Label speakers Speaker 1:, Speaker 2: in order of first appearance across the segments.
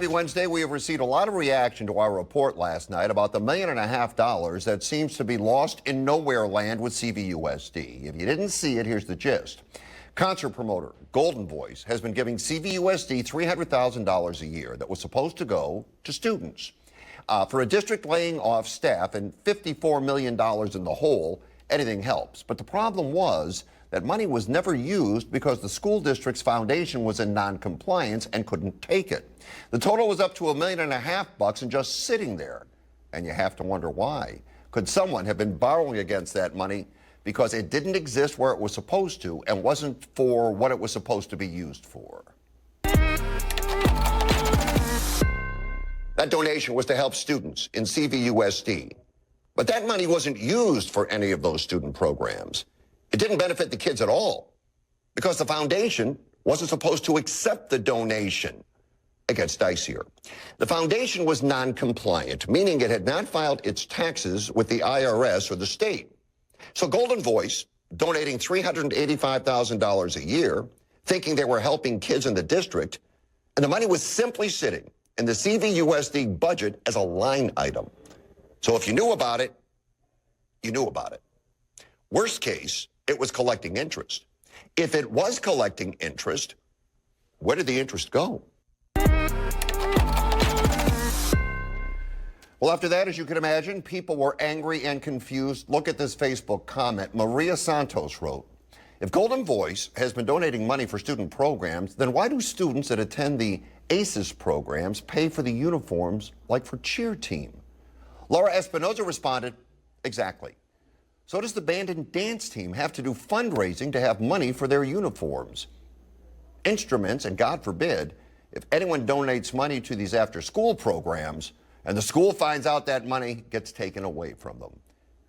Speaker 1: Happy Wednesday. We have received a lot of reaction to our report last night about the $1.5 million that seems to be lost in nowhere land with CVUSD. If you didn't see it, here's the gist. Concert promoter Golden Voice has been giving CVUSD $300,000 a year that was supposed to go to students. For a district laying off staff and $54 million in the hole, anything helps. But the problem was that money was never used because the school district's foundation was in non-compliance and couldn't take it. The total was up to $1.5 million and just sitting there. And you have to wonder why. Could someone have been borrowing against that money because it didn't exist where it was supposed to and wasn't for what it was supposed to be used for? That donation was to help students in CVUSD. But that money wasn't used for any of those student programs. It didn't benefit the kids at all because the foundation wasn't supposed to accept the donation. It gets dicier. The foundation was non-compliant, meaning it had not filed its taxes with the IRS or the state. So Golden Voice, donating $385,000 a year, thinking they were helping kids in the district, and the money was simply sitting in the CVUSD budget as a line item. So if you knew about it, you knew about it. Worst case, it was collecting interest. If it was collecting interest, where did the interest go? Well, after that, as you can imagine, people were angry and confused. Look at this Facebook comment. Maria Santos wrote, if Golden Voice has been donating money for student programs, then why do students that attend the ACES programs pay for the uniforms like for cheer team? Laura Espinoza responded, exactly. So does the band and dance team have to do fundraising to have money for their uniforms, instruments, and God forbid, if anyone donates money to these after-school programs and the school finds out that money gets taken away from them.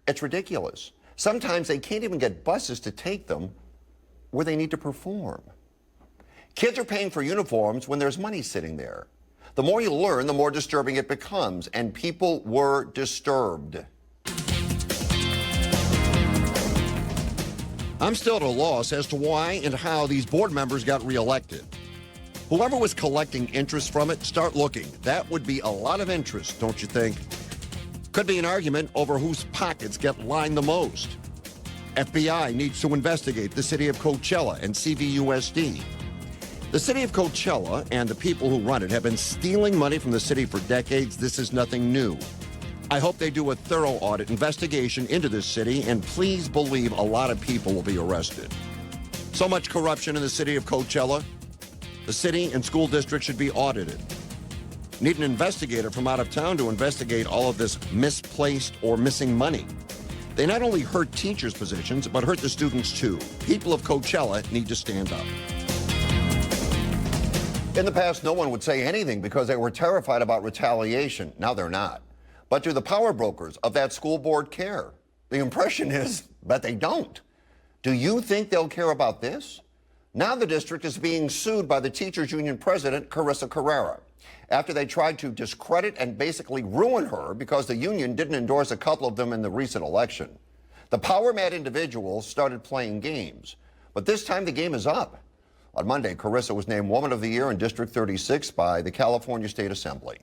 Speaker 1: It's ridiculous. Sometimes they can't even get buses to take them where they need to perform. Kids are paying for uniforms when there's money sitting there. The more you learn, the more disturbing it becomes, and people were disturbed. I'm still at a loss as to why and how these board members got reelected. Whoever was collecting interest from it, start looking. That would be a lot of interest, don't you think? Could be an argument over whose pockets get lined the most. FBI needs to investigate the city of Coachella and CVUSD. The city of Coachella and the people who run it have been stealing money from the city for decades. This is nothing new. I hope they do a thorough audit investigation into this city, and please believe a lot of people will be arrested. So much corruption in the city of Coachella. The city and school district should be audited. Need an investigator from out of town to investigate all of this misplaced or missing money. They not only hurt teachers' positions, but hurt the students too. People of Coachella need to stand up. In the past, no one would say anything because they were terrified about retaliation. Now they're not. But do the power brokers of that school board care? The impression is that they don't. Do you think they'll care about this? Now the district is being sued by the teachers union president, Carissa Carrera, after they tried to discredit and basically ruin her because the union didn't endorse a couple of them in the recent election. The power-mad individuals started playing games, but this time the game is up. On Monday, Carissa was named Woman of the Year in District 36 by the California State Assembly.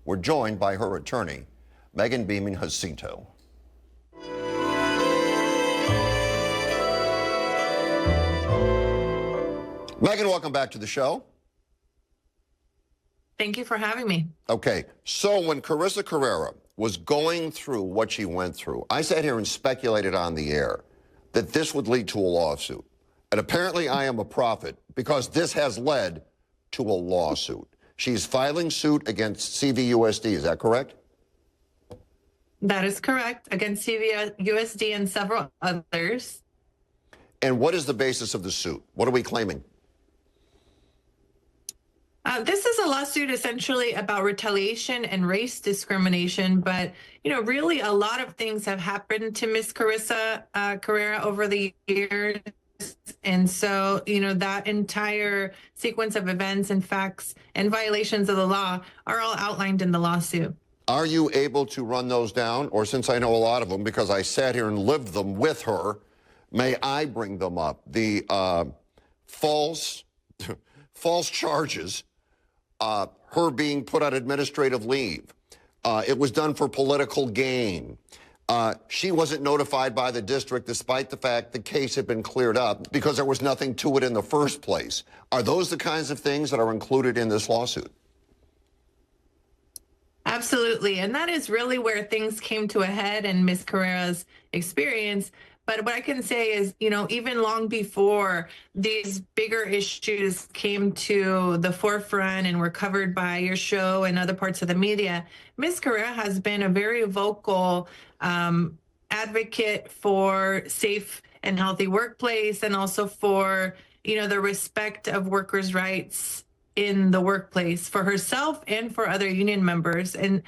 Speaker 1: We're joined by her attorney, Megan Beaming Jacinto. Megan, welcome back to the show.
Speaker 2: Thank you for having me.
Speaker 1: Okay, so when Carissa Carrera was going through what she went through, I sat here and speculated on the air that this would lead to a lawsuit. And apparently I am a prophet because this has led to a lawsuit. She's filing suit against CVUSD, is that correct?
Speaker 2: That is correct, against CVUSD and several others.
Speaker 1: And what is the basis of the suit? What are we claiming?
Speaker 2: This is a lawsuit essentially about retaliation and race discrimination, but, really a lot of things have happened to Miss Carissa Carrera over the years. And so, that entire sequence of events and facts and violations of the law are all outlined in the lawsuit.
Speaker 1: Are you able to run those down? Or since I know a lot of them because I sat here and lived them with her, may I bring them up? The false charges her being put on administrative leave. It was done for political gain. She wasn't notified by the district despite the fact the case had been cleared up because there was nothing to it in the first place. Are those the kinds of things that are included in this lawsuit?
Speaker 2: Absolutely. And that is really where things came to a head in Ms. Carrera's experience. But what I can say is, even long before these bigger issues came to the forefront and were covered by your show and other parts of the media, Ms. Carrera has been a very vocal advocate for safe and healthy workplace, and also for, the respect of workers' rights in the workplace for herself and for other union members. And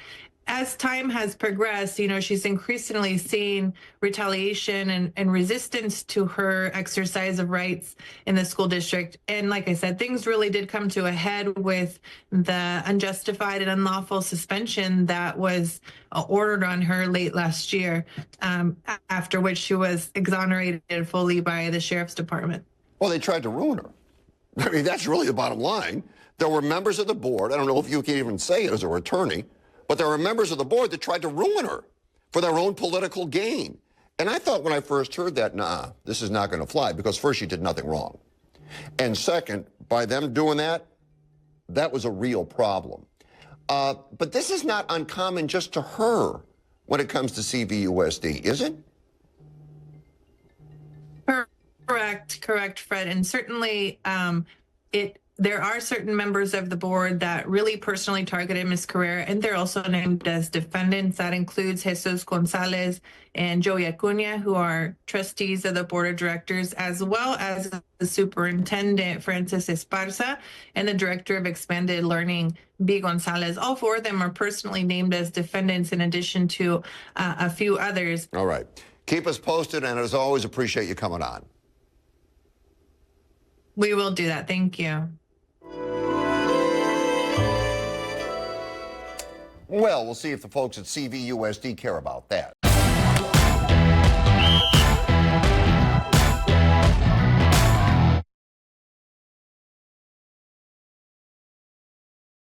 Speaker 2: as time has progressed, she's increasingly seen retaliation and resistance to her exercise of rights in the school district. And like I said, things really did come to a head with the unjustified and unlawful suspension that was ordered on her late last year, after which she was exonerated fully by the sheriff's department.
Speaker 1: Well, they tried to ruin her. I mean, that's really the bottom line. There were members of the board, I don't know if you can even say it as her attorney, but there were members of the board that tried to ruin her for their own political gain. And I thought when I first heard that, nah, this is not going to fly, because first, she did nothing wrong. And second, by them doing that, that was a real problem. But this is not uncommon just to her when it comes to CVUSD, is it?
Speaker 2: Correct, Fred. And certainly there are certain members of the board that really personally targeted Ms. Carrera, and they're also named as defendants. That includes Jesus Gonzalez and Joey Acuna, who are trustees of the board of directors, as well as the superintendent, Francis Esparza, and the director of expanded learning, B. Gonzalez. All four of them are personally named as defendants, in addition to a few others.
Speaker 1: All right. Keep us posted, and as always, appreciate you coming on.
Speaker 2: We will do that. Thank you.
Speaker 1: Well, we'll see if the folks at CVUSD care about that.